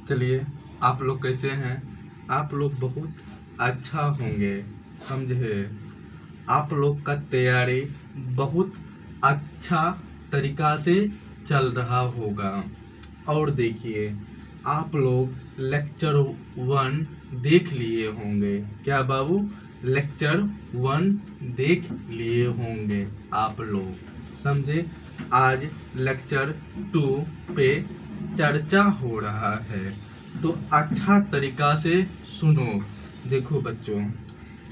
चलिए, आप लोग कैसे हैं? आप लोग बहुत अच्छा होंगे, समझे। आप लोग का तैयारी बहुत अच्छा तरीका से चल रहा होगा। और देखिए, आप लोग लेक्चर 1 देख लिए होंगे। क्या बाबू? लेक्चर 1 देख लिए होंगे आप लोग, समझे। आज लेक्चर 2 पे चर्चा हो रहा है, तो अच्छा तरीका से सुनो। देखो बच्चों,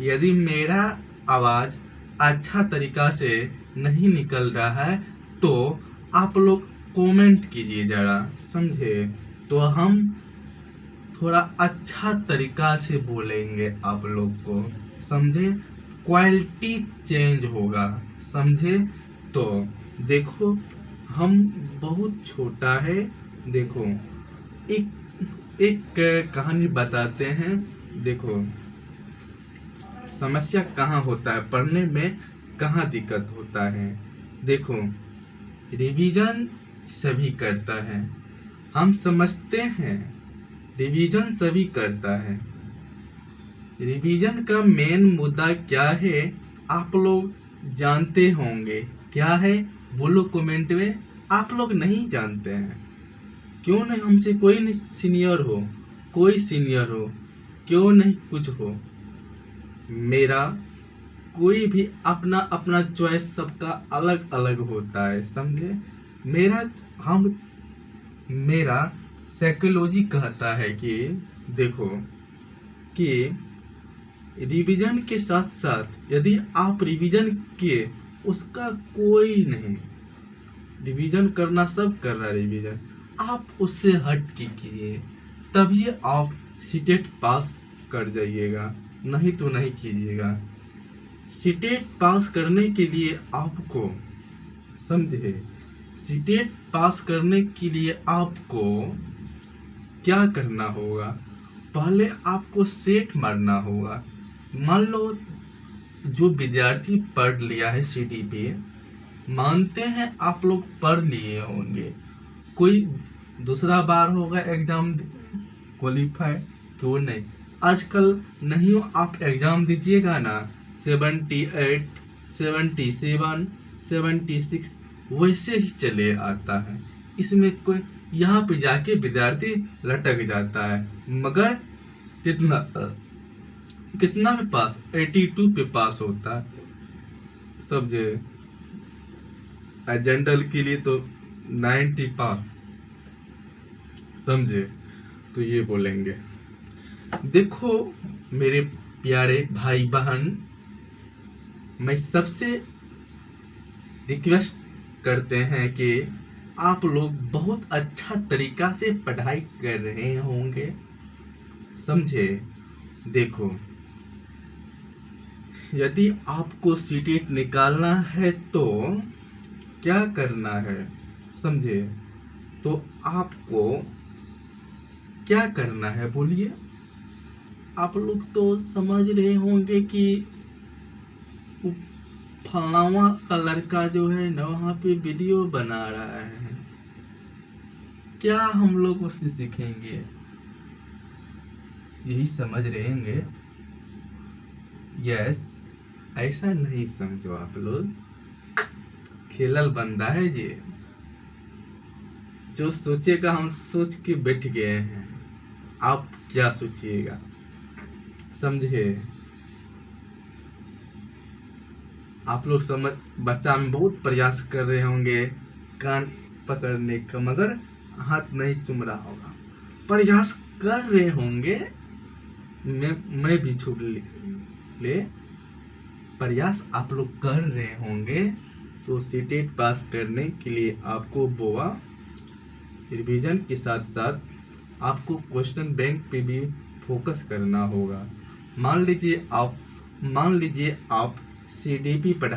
यदि मेरा आवाज़ अच्छा तरीका से नहीं निकल रहा है तो आप लोग कमेंट कीजिए ज़रा, समझे। तो हम थोड़ा अच्छा तरीका से बोलेंगे आप लोग को, समझे। क्वालिटी चेंज होगा, समझे। तो देखो, हम बहुत छोटा है। देखो, एक एक कहानी बताते हैं। देखो, समस्या कहाँ होता है, पढ़ने में कहाँ दिक्कत होता है। देखो, रिवीजन सभी करता है, हम समझते हैं। रिवीजन सभी करता है। रिवीजन का मेन मुद्दा क्या है, आप लोग जानते होंगे। क्या है बोलो कमेंट में। आप लोग नहीं जानते हैं, क्यों नहीं? हमसे कोई नहीं सीनियर हो, कोई सीनियर हो, क्यों नहीं कुछ हो। मेरा कोई भी अपना अपना चॉइस सबका अलग अलग होता है, समझे। मेरा हम मेरा साइकोलॉजी कहता है कि देखो, कि रिवीजन के साथ साथ यदि आप रिवीजन किए, उसका कोई नहीं। रिवीजन करना सब कर रहा है, रिवीजन आप उससे हट के कीजिए, तभी आप सीटेट पास कर जाइएगा, नहीं तो नहीं कीजिएगा। सीटेट पास करने के लिए आपको, समझे, सीटेट पास करने के लिए आपको क्या करना होगा? पहले आपको सेट मारना होगा। मान लो जो विद्यार्थी पढ़ लिया है सीटीपी, मानते हैं आप लोग पढ़ लिए होंगे, कोई दूसरा बार होगा एग्जाम क्वालिफाई, क्यों नहीं। आजकल नहीं हो, आप एग्जाम दीजिएगा ना, 78, 77, 76 वैसे ही चले आता है। इसमें कोई यहाँ पे जाके विद्यार्थी लटक जाता है, मगर कितना कितना में पास, 82 पे पास होता है, समझे। जनरल के लिए तो 90 पास, समझे। तो ये बोलेंगे। देखो मेरे प्यारे भाई बहन, मैं सबसे रिक्वेस्ट करते हैं कि आप लोग बहुत अच्छा तरीका से पढ़ाई कर रहे होंगे, समझे। देखो, यदि आपको सीटेट निकालना है तो क्या करना है, समझे। तो आपको क्या करना है बोलिए। आप लोग तो समझ रहे होंगे कि फलावा का लड़का जो है ना, वहाँ पे वीडियो बना रहा है। क्या हम लोग उससे सीखेंगे? यही समझ रहेंगे। यस, ऐसा नहीं समझो आप लोग, खेलल बंदा है जी। जो सोचेगा, हम सोच के बैठ गए हैं, आप क्या सोचिएगा, समझे। आप लोग समझ, बच्चा में बहुत प्रयास कर रहे होंगे कान पकड़ने का, मगर हाथ नहीं चुम रहा होगा। प्रयास कर रहे होंगे, मैं भी छूट ले प्रयास आप लोग कर रहे होंगे। तो सीटेट पास करने के लिए आपको बोआ रिवीजन के साथ साथ आपको क्वेश्चन बैंक पे भी फोकस करना होगा। मान लीजिए आप सीडीपी पढ़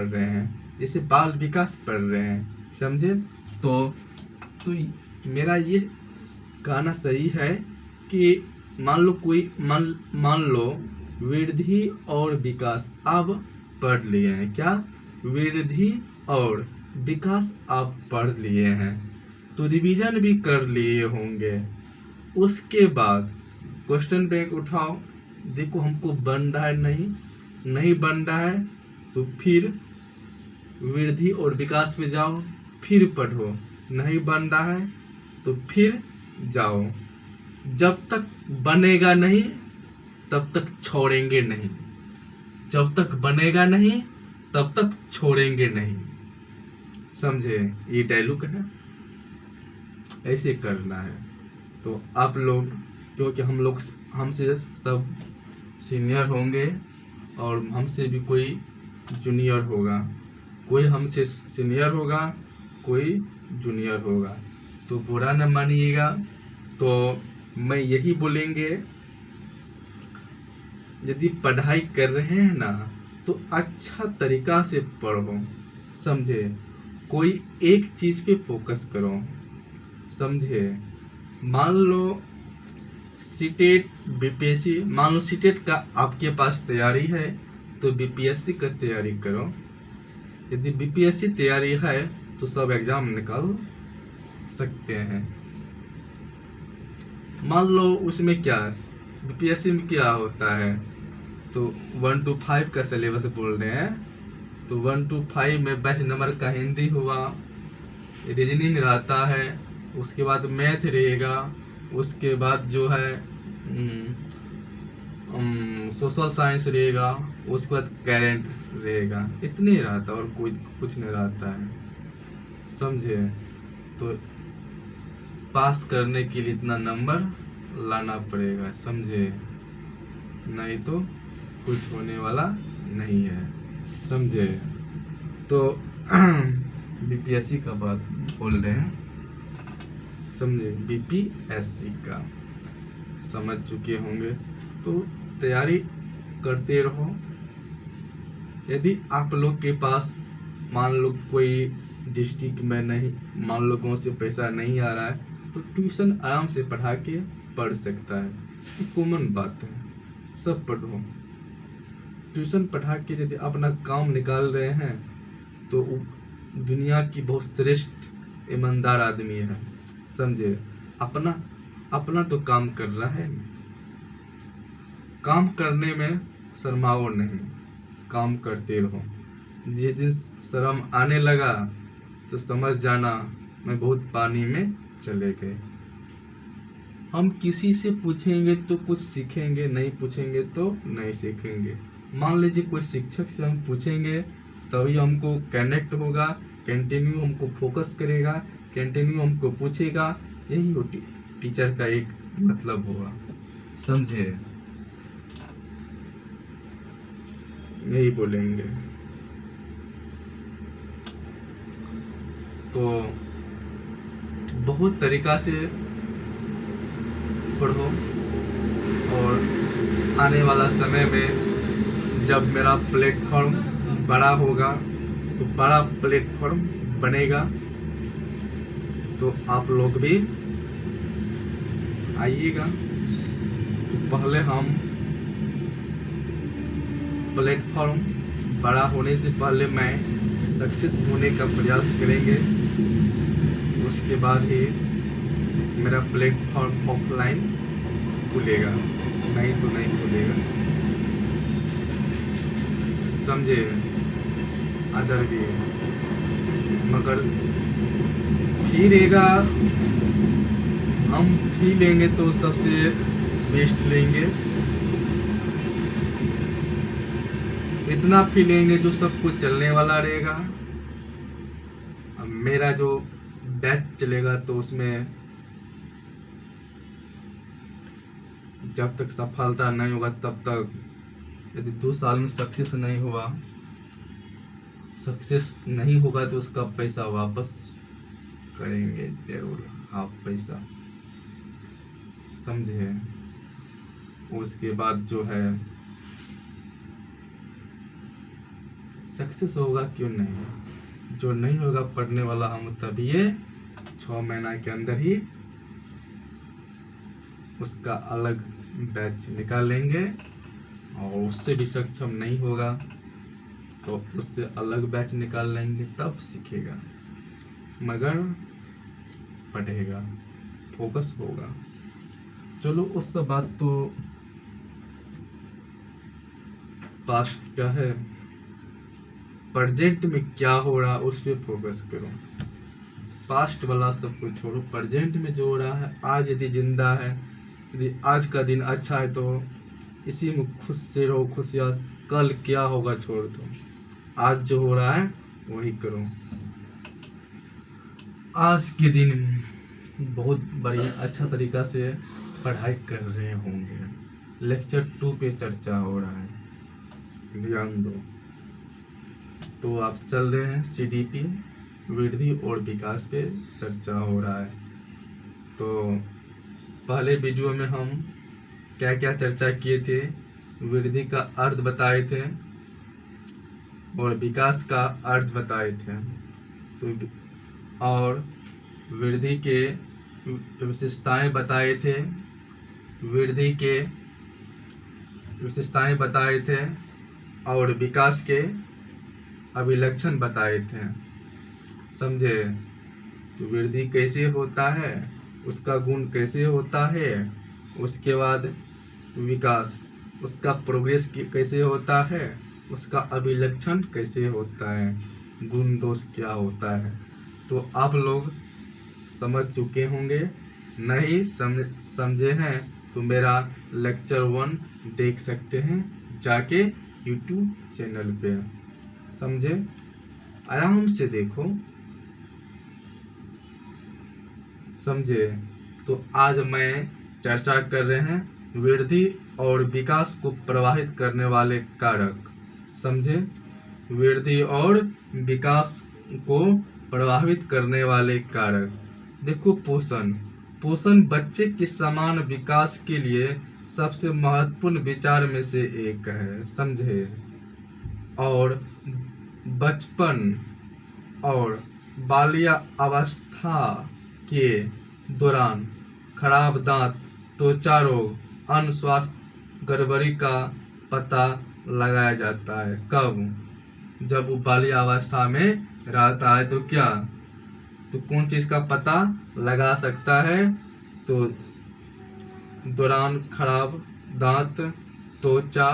रहे हैं, जैसे बाल विकास पढ़ रहे हैं, समझे। तो मेरा ये कहना सही है कि मान लो वृद्धि और विकास आप पढ़ लिए हैं। क्या वृद्धि और विकास आप पढ़ लिए हैं, तो रिवीजन भी कर लिए होंगे। उसके बाद क्वेश्चन बैंक उठाओ, देखो हमको बन रहा है, नहीं बन रहा है, तो फिर वृद्धि और विकास में जाओ, फिर पढ़ो, नहीं बन रहा है तो फिर जाओ। जब तक बनेगा नहीं तब तक छोड़ेंगे नहीं, जब तक बनेगा नहीं तब तक छोड़ेंगे नहीं, समझे? ये डायलॉग है, ऐसे करना है। तो आप लोग, क्योंकि हम लोग हमसे सब सीनियर होंगे और हमसे भी कोई जूनियर होगा, कोई हमसे सीनियर होगा, कोई जूनियर होगा, तो बुरा न मानिएगा। तो मैं यही बोलेंगे, यदि पढ़ाई कर रहे हैं ना तो अच्छा तरीका से पढ़ो, समझे? कोई एक चीज पे फोकस करो, समझे? मान लो सीटेट बीपीएससी, मान लो सीटेट का आपके पास तैयारी है तो बीपीएससी का तैयारी करो। यदि बीपीएससी तैयारी है तो सब एग्जाम निकाल सकते हैं। मान लो उसमें क्या, बीपीएससी में क्या होता है, तो 1 to 5 का सिलेबस बोल रहे हैं, तो 1 to 5 में बैच नंबर का हिंदी हुआ, रीजनिंग रहता है, उसके बाद मैथ रहेगा, उसके बाद जो है सोशल साइंस रहेगा, उसके बाद करेंट रहेगा, इतने ही रहता और कुछ नहीं रहता है, समझे? तो पास करने के लिए इतना नंबर लाना पड़ेगा, समझे? नहीं तो कुछ होने वाला नहीं है, समझे? तो बीपीएससी का बात बोल रहे हैं, समझे? बीपीएससी का समझ चुके होंगे, तो तैयारी करते रहो। यदि आप लोग के पास मान लो कोई डिस्ट्रिक्ट में नहीं, मान लो गाँव से पैसा नहीं आ रहा है, तो ट्यूशन आराम से पढ़ा के पढ़ सकता है, ये कॉमन बात है, सब पढ़ो। ट्यूशन पढ़ा के यदि अपना काम निकाल रहे हैं तो दुनिया की बहुत श्रेष्ठ ईमानदार आदमी है, समझे? अपना तो काम कर रहा है, काम करने में शर्माओ नहीं, काम करते रहो। जिस दिन शर्म आने लगा तो समझ जाना मैं बहुत पानी में चले गए। हम किसी से पूछेंगे तो कुछ सीखेंगे, नहीं पूछेंगे तो नहीं सीखेंगे। मान लीजिए कोई शिक्षक से हम पूछेंगे तभी हमको कनेक्ट होगा, कंटिन्यू हमको फोकस करेगा, कंटिन्यू हमको पूछेगा, यही टीचर का एक मतलब होगा, समझे? यही बोलेंगे। तो बहुत तरीका से पढ़ो, और आने वाला समय में जब मेरा प्लेटफॉर्म बड़ा होगा तो बड़ा प्लेटफॉर्म बनेगा, तो आप लोग भी आइएगा। तो पहले हम प्लेटफॉर्म बड़ा होने से पहले मैं सक्सेस होने का प्रयास करेंगे, उसके बाद ही मेरा प्लेटफॉर्म ऑफलाइन खुलेगा, नहीं तो नहीं खुलेगा, समझे? अदर भी मगर फी रहेगा, हम फी लेंगे तो सबसे बेस्ट लेंगे, इतना फी लेंगे जो सब कुछ चलने वाला रहेगा। अब मेरा जो बैच चलेगा तो उसमें जब तक सफलता नहीं होगा तब तक, यदि 2 साल में सक्सेस नहीं होगा तो उसका पैसा वापस करेंगे जरूर, हाफ पैसा, समझे? उसके बाद जो है सक्सेस होगा, क्यों नहीं? जो नहीं होगा पढ़ने वाला हम तभी 6 महीना के अंदर ही उसका अलग बैच निकाल लेंगे, और उससे भी सक्षम नहीं होगा तो उससे अलग बैच निकाल लेंगे, तब सीखेगा, मगर पढ़ेगा, फोकस होगा। चलो उस सब बात तो पास्ट का है, प्रेजेंट में क्या हो रहा उस पर फोकस करो। पास्ट वाला सब कुछ छोड़ो, प्रेजेंट में जो हो रहा है, आज यदि जिंदा है, यदि आज का दिन अच्छा है तो इसी में खुश से रहो, खुशियाँ। कल क्या होगा छोड़ दो, आज जो हो रहा है वही करो। आज के दिन बहुत बढ़िया अच्छा तरीका से पढ़ाई कर रहे होंगे। लेक्चर 2 पे चर्चा हो रहा है, ध्यान दो। तो आप चल रहे हैं CDP वृद्धि और विकास पे चर्चा हो रहा है। तो पहले वीडियो में हम क्या क्या चर्चा किए थे, वृद्धि का अर्थ बताए थे और विकास का अर्थ बताए थे। तो और वृद्धि के विशेषताएं बताए थे, वृद्धि के विशेषताएं बताए थे और विकास के अभिलक्षण बताए थे, समझे। तो वृद्धि कैसे होता है, उसका गुण कैसे होता है, उसके बाद विकास, उसका प्रोग्रेस कैसे होता है, उसका अभिलक्षण कैसे होता है, गुण दोष क्या होता है। तो आप लोग समझ चुके होंगे। नहीं समझे हैं तो मेरा लेक्चर 1 देख सकते हैं जाके YouTube चैनल पे, समझे। आराम से देखो, समझे। तो आज मैं चर्चा कर रहे हैं वृद्धि और विकास को प्रभावित करने वाले कारक, समझे। वृद्धि और विकास को प्रभावित करने वाले कारक। देखो, पोषण बच्चे के समान विकास के लिए सबसे महत्वपूर्ण विचार में से एक है, समझे। और बचपन और बाल्या अवस्था के दौरान खराब दांत, त्वचा रोग, अन्य स्वास्थ्य गड़बड़ी का पता लगाया जाता है। कब? जब वो बाल्यावस्था में रहता है। तो क्या, तो कौन चीज का पता लगा सकता है? तो दौरान खराब दांत, त्वचा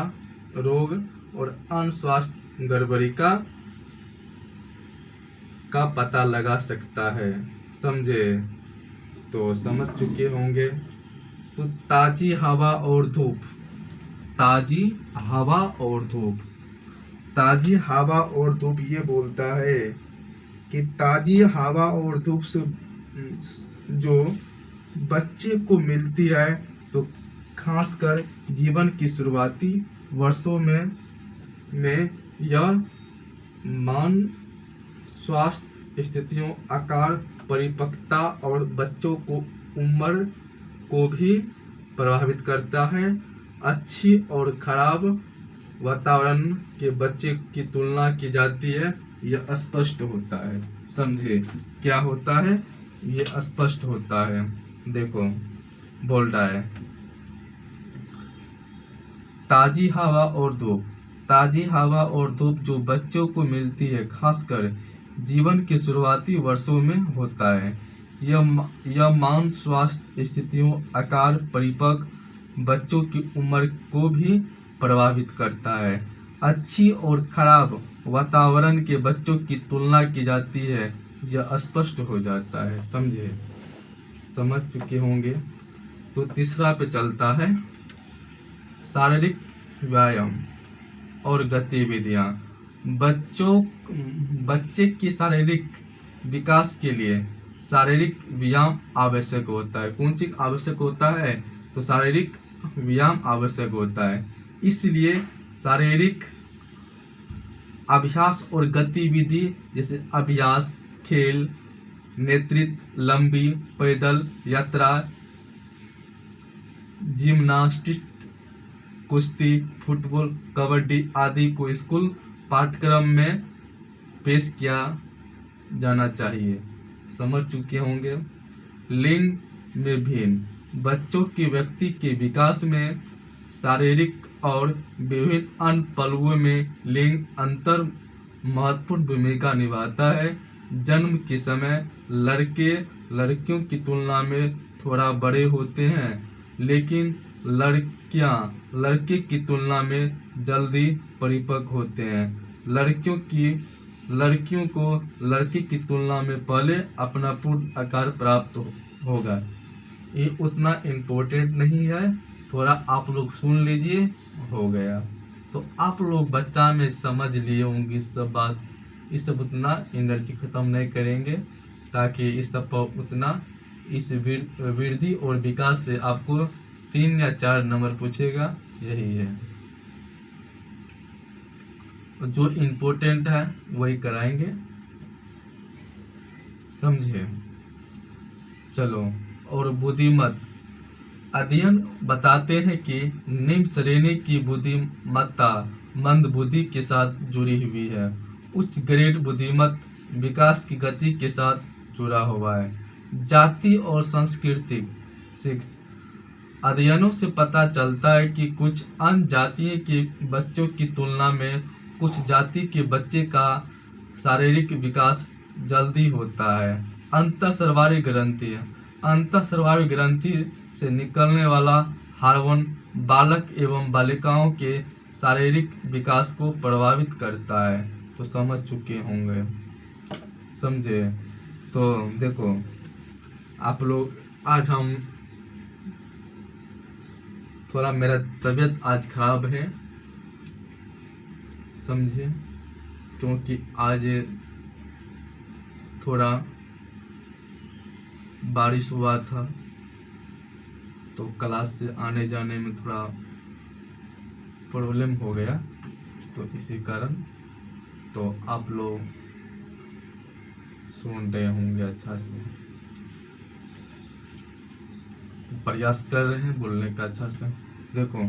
रोग और अन्य स्वास्थ्य गड़बड़ी का पता लगा सकता है, समझे। तो समझ चुके होंगे। तो ताजी हवा और धूप, ताजी हवा और धूप, ताजी हवा और धूप ये बोलता है कि ताजी हवा और धूप से जो बच्चे को मिलती है, तो खासकर जीवन की शुरुआती वर्षों में यह मान स्वास्थ्य स्थितियों, आकार, परिपक्वता और बच्चों को उम्र को भी प्रभावित करता है। अच्छी और खराब वातावरण के बच्चे की तुलना की जाती है, यह स्पष्ट होता है, समझे। क्या होता है? यह स्पष्ट होता है। देखो, बोल रहा है ताजी हवा और धूप, ताजी हवा और धूप जो बच्चों को मिलती है, खासकर जीवन के शुरुआती वर्षों में होता है। यह मान स्वास्थ्य स्थितियों, आकार, परिपक्व बच्चों की उम्र को भी प्रभावित करता है। अच्छी और खराब वातावरण के बच्चों की तुलना की जाती है, यह स्पष्ट हो जाता है, समझे। समझ चुके होंगे। तो तीसरा पे चलता है शारीरिक व्यायाम और गतिविधियां। बच्चे के शारीरिक विकास के लिए शारीरिक व्यायाम आवश्यक होता है। कौन चीज आवश्यक होता है? तो शारीरिक व्यायाम आवश्यक होता है। इसलिए शारीरिक अभ्यास और गतिविधि जैसे अभ्यास, खेल, नेतृत्व, लंबी पैदल यात्रा, जिम्नास्टिक, कुश्ती, फुटबॉल, कबड्डी आदि को स्कूल पाठ्यक्रम में पेश किया जाना चाहिए। समझ चुके होंगे। लिंग में भिन्न बच्चों के व्यक्ति के विकास में शारीरिक और विभिन्न अन्य पहलुओं में लिंग अंतर महत्वपूर्ण भूमिका निभाता है। जन्म के समय लड़के लड़कियों की तुलना में थोड़ा बड़े होते हैं, लेकिन लड़कियां लड़के की तुलना में जल्दी परिपक्व होते हैं। लड़कियों को लड़के की तुलना में पहले अपना पूर्ण आकार प्राप्त होगा। ये उतना इम्पोर्टेंट नहीं है, थोड़ा आप लोग सुन लीजिए, हो गया। तो आप लोग बच्चा में समझ लिए होंगे सब बात, इस सब उतना एनर्जी खत्म नहीं करेंगे, ताकि इस सब पर उतना इस वृद्धि और विकास से आपको 3 या 4 नंबर पूछेगा, यही है। जो इम्पोर्टेंट है वही कराएंगे, समझे। चलो, और बुद्धिमत अध्ययन बताते हैं कि निम्न श्रेणी की बुद्धिमत्ता मंद बुद्धि के साथ जुड़ी हुई है। उच्च ग्रेड बुद्धिमत विकास की गति के साथ जुड़ा हुआ है। जाति और सांस्कृतिक शिक्षा अध्ययनों से पता चलता है कि कुछ अन्य जातियों के बच्चों की तुलना में कुछ जाति के बच्चे का शारीरिक विकास जल्दी होता है। अंतःस्रावी ग्रंथि से निकलने वाला हार्मोन बालक एवं बालिकाओं के शारीरिक विकास को प्रभावित करता है। तो समझ चुके होंगे, समझे। तो देखो आप लोग, आज हम थोड़ा, मेरा तबीयत आज खराब है, समझे, क्योंकि आज थोड़ा बारिश हुआ था, तो क्लास से आने जाने में थोड़ा प्रॉब्लम हो गया, तो इसी कारण तो आप लोग सुन रहे होंगे अच्छा से, प्रयास कर रहे हैं बोलने का अच्छा से। देखो,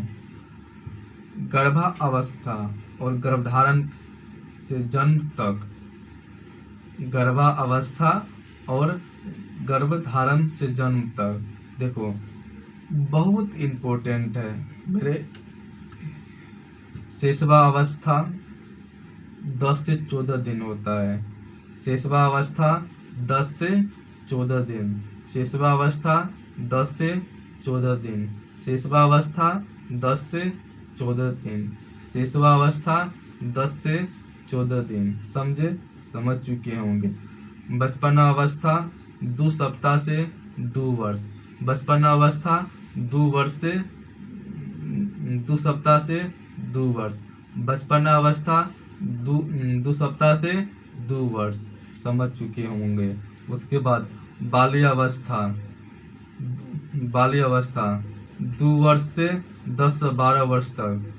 गर्भावस्था और गर्भधारण से जन्म तक, गर्भावस्था और गर्भधारण से जन्म तक, देखो बहुत इम्पोर्टेंट है मेरे। शेषवावस्था 10 से 14 दिन होता है। शेषवावस्था 10 से 14 दिन, शेषवावस्था 10 से 14 दिन, शेषवावस्था 10 से 14 दिन, शेषवावस्था 10 से 14 दिन, समझे, समझ चुके होंगे। बचपनावस्था 2 सप्ताह से 2 वर्ष, बचपनावस्था 2 वर्ष से 2 सप्ताह से 2 वर्ष, बचपनावस्था 2 सप्ताह से 2 वर्ष, समझ चुके होंगे। उसके बाद बाल्यावस्था 2 वर्ष से 10 से 12 वर्ष तक,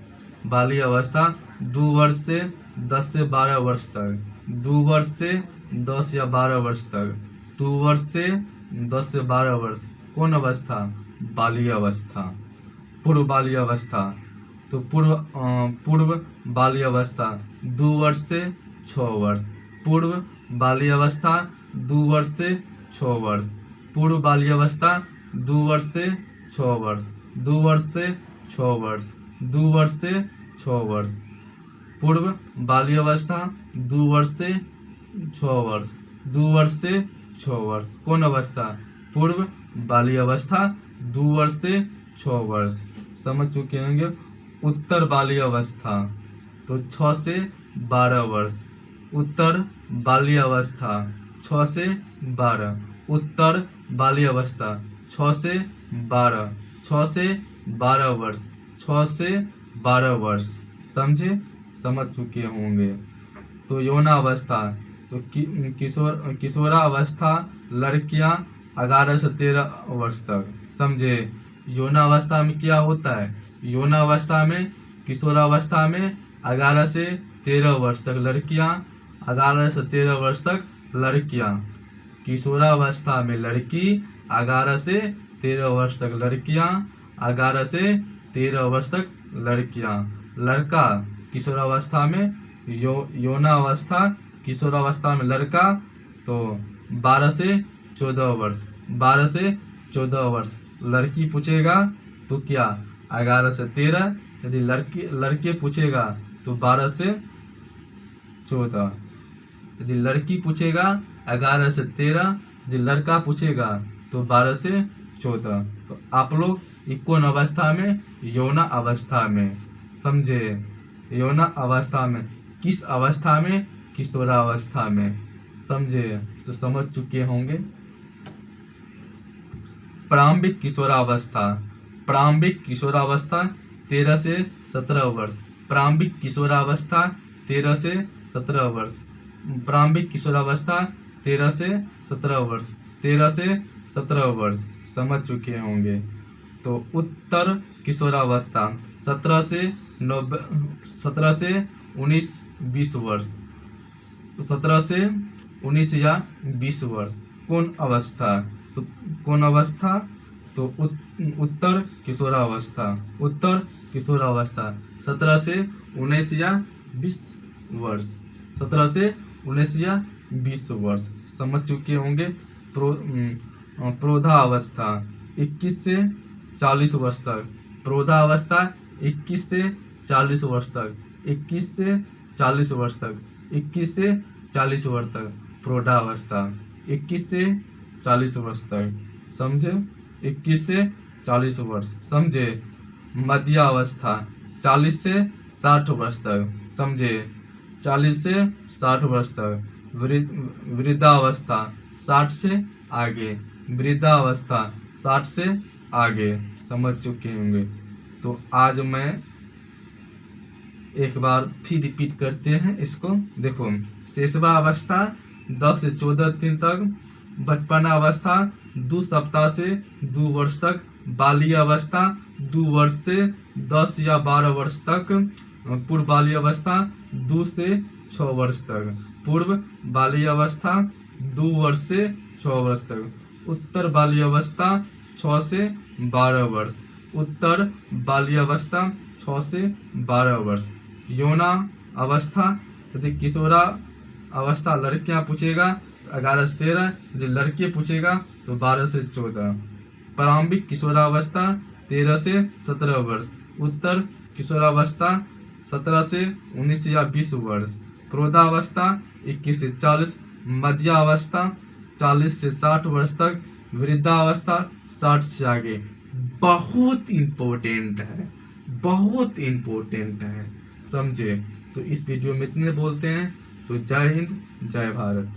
बाल्यावस्था 2 वर्ष से 10 से 12 वर्ष तक, 2 वर्ष से 10 या 12 वर्ष तक, 2 वर्ष से 10 से 12 वर्ष। कौन अवस्था? बाल्यावस्था। पूर्व बाल्यावस्था, तो पूर्व बाल्यावस्था 2 वर्ष से 6 वर्ष, पूर्व बाल्यावस्था 2 वर्ष से 6 वर्ष, पूर्व बाल्यावस्था 2 वर्ष से 6 वर्ष, 2 वर्ष से 6 वर्ष, 2 वर्ष से 6 वर्ष, पूर्व बाल्यावस्था 2 वर्ष से 6 वर्ष, 2 वर्ष से 6 वर्ष। कौन अवस्था? पूर्व बाल्यावस्था 2 वर्ष से 6 वर्ष, समझ चुके होंगे। उत्तर बाल्यावस्था तो 6 से 12 वर्ष, उत्तर बाल्यावस्था 6 से 12, उत्तर बाल्यावस्था 6 से 12, 6 से 12 वर्ष, 6 से 12 वर्ष, समझे, समझ चुके होंगे। तो यौनावस्था तो किशोरावस्था लड़कियां 11 से 13 वर्ष तक, समझे। यौनावस्था में क्या होता है? यौनावस्था में, किशोरावस्था में 11 से 13 वर्ष तक लड़कियां, 11 से 13 वर्ष तक लड़कियां, किशोरावस्था में लड़की 11 से 13 वर्ष तक लड़कियां, 11 से 13 वर्ष तक लड़कियां। लड़का किशोरावस्था में, यौनावस्था किशोरावस्था में लड़का तो 12 से 14 वर्ष, 12 से 14 वर्ष। लड़की पूछेगा तो क्या 11 से 13, यदि लड़के पूछेगा तो 12 से 14, यदि लड़की पूछेगा 11 से 13, यदि लड़का पूछेगा तो 12 से 14। तो आप लोग ये कौन अवस्था में? यौना अवस्था में, समझे? यौना अवस्था में, किस अवस्था में? किशोरावस्था में, समझे? तो समझ चुके होंगे। प्रारंभिक किशोरावस्था, प्रारंभिक किशोरावस्था 13 से 17 वर्ष, प्रारंभिक किशोरावस्था 13 से 17 वर्ष, प्रारंभिक किशोरावस्था 13 से 17 वर्ष, 13 से 17 वर्ष, समझ चुके होंगे। तो उत्तर किशोरावस्था 17 से 19-20 वर्ष, 17 से 19 या 20 वर्ष, कौन अवस्था? तो कौन अवस्था? तो उत्तर किशोरावस्था, उत्तर किशोरावस्था 17 से 19 या 20 वर्ष, 17 से 19 या 20 वर्ष, समझ चुके होंगे। प्रौढ़ावस्था 21 से 40 वर्ष तक, प्रौढ़ावस्था 21 से 40 वर्ष तक, 21 से 40 वर्ष तक, 21 से 40 वर्ष तक, प्रौढ़ावस्था 21 से 40 वर्ष तक, समझे? 21 से 40 वर्ष, समझे? मध्यावस्था 40 से 60 वर्ष तक, समझे? 40 से 60 वर्ष तक। वृद्धावस्था 60 से आगे, वृद्धावस्था 60 से आगे, समझ चुके होंगे। तो आज मैं एक बार फिर रिपीट करते हैं इसको। देखो, शैशवावस्था 10 से 14 दिन तक, बचपनावस्था 2 सप्ताह से 2 वर्ष तक, बाल्यावस्था 2 वर्ष से 10 या 12 वर्ष तक, पूर्व बाल्यावस्था 2 से 6 वर्ष तक, पूर्व बाल्यावस्था 2 वर्ष से 6 वर्ष तक, उत्तर बाल्यावस्था 6 से 12 वर्ष, उत्तर बाल्यावस्था 6 से 12 वर्ष। यौना अवस्था यदि किशोरा अवस्था लड़कियां पूछेगा तो 11 से 13, यदि लड़के पूछेगा तो 12 से 14। प्रारंभिक किशोरावस्था 13 से 17 वर्ष, उत्तर किशोरावस्था 17 से 19 या 20 वर्ष, प्रौढ़ावस्था 21 से 40, मध्यावस्था 40 से 60 वर्ष तक, वृद्धावस्था 60 से आगे। बहुत इम्पोर्टेंट है, बहुत इम्पोर्टेंट है, समझे? तो इस वीडियो में इतने बोलते हैं। तो जय हिंद, जय भारत।